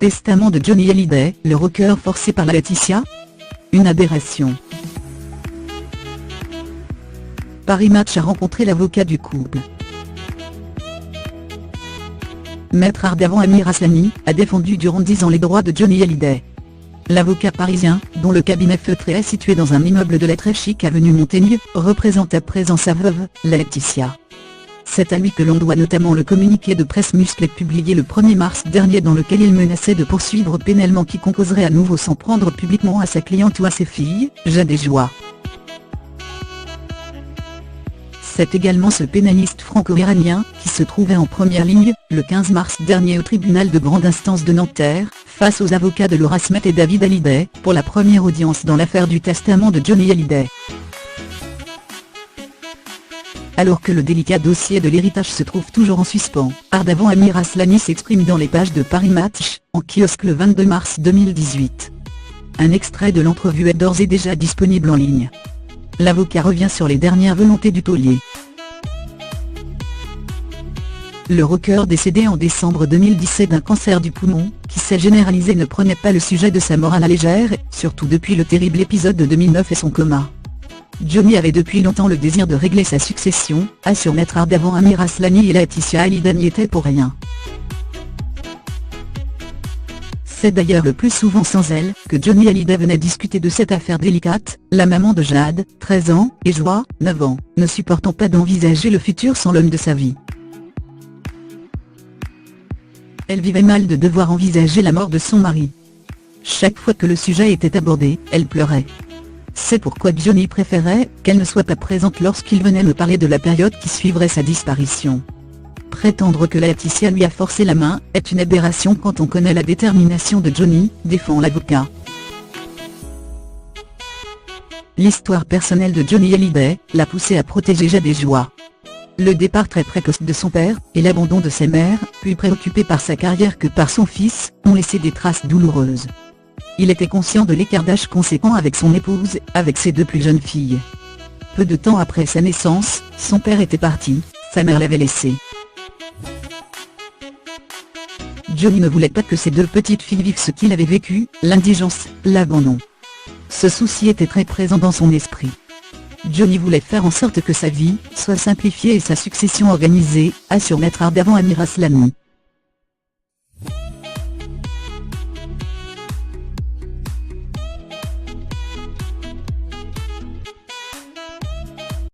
Testament de Johnny Hallyday, le rocker forcé par Laetitia? Une aberration. Paris Match a rencontré l'avocat du couple. Maître Ardavan Amir Aslani a défendu durant 10 ans les droits de Johnny Hallyday. L'avocat parisien, dont le cabinet feutré est situé dans un immeuble de la très chic avenue Montaigne, représente à présent sa veuve, Laetitia. C'est à lui que l'on doit notamment le communiqué de presse musclé publié le 1er mars dernier dans lequel il menaçait de poursuivre pénalement quiconque oserait à nouveau s'en prendre publiquement à sa cliente ou à ses filles, Jade et Joie. C'est également ce pénaliste franco-iranien qui se trouvait en première ligne, le 15 mars dernier au tribunal de grande instance de Nanterre, face aux avocats de Laura Smet et David Hallyday, pour la première audience dans l'affaire du testament de Johnny Hallyday. Alors que le délicat dossier de l'héritage se trouve toujours en suspens, Ardavan Amir Aslani s'exprime dans les pages de Paris Match, en kiosque le 22 mars 2018. Un extrait de l'entrevue est d'ores et déjà disponible en ligne. L'avocat revient sur les dernières volontés du taulier. Le rocker décédé en décembre 2017 d'un cancer du poumon, qui s'est généralisé, ne prenait pas le sujet de sa mort à la légère, surtout depuis le terrible épisode de 2009 et son coma. Johnny avait depuis longtemps le désir de régler sa succession, assure Maître Ardavan Amir Aslani, et Laetitia Hallyday n'y était pour rien. C'est d'ailleurs le plus souvent sans elle que Johnny Hallyday venait discuter de cette affaire délicate, la maman de Jade, 13 ans, et Joie, 9 ans, ne supportant pas d'envisager le futur sans l'homme de sa vie. Elle vivait mal de devoir envisager la mort de son mari. Chaque fois que le sujet était abordé, elle pleurait. C'est pourquoi Johnny préférait qu'elle ne soit pas présente lorsqu'il venait me parler de la période qui suivrait sa disparition. Prétendre que Laetitia lui a forcé la main est une aberration quand on connaît la détermination de Johnny, défend l'avocat. L'histoire personnelle de Johnny Hallyday l'a poussé à protéger Jade et Joie. Le départ très précoce de son père, et l'abandon de sa mère, plus préoccupé par sa carrière que par son fils, ont laissé des traces douloureuses. Il était conscient de l'écart d'âge conséquent avec son épouse, avec ses 2 plus jeunes filles. Peu de temps après sa naissance, son père était parti, sa mère l'avait laissé. Johnny ne voulait pas que ses 2 petites filles vivent ce qu'il avait vécu, l'indigence, l'abandon. Ce souci était très présent dans son esprit. Johnny voulait faire en sorte que sa vie soit simplifiée et sa succession organisée, assure Maître Ardavan Amir Aslani.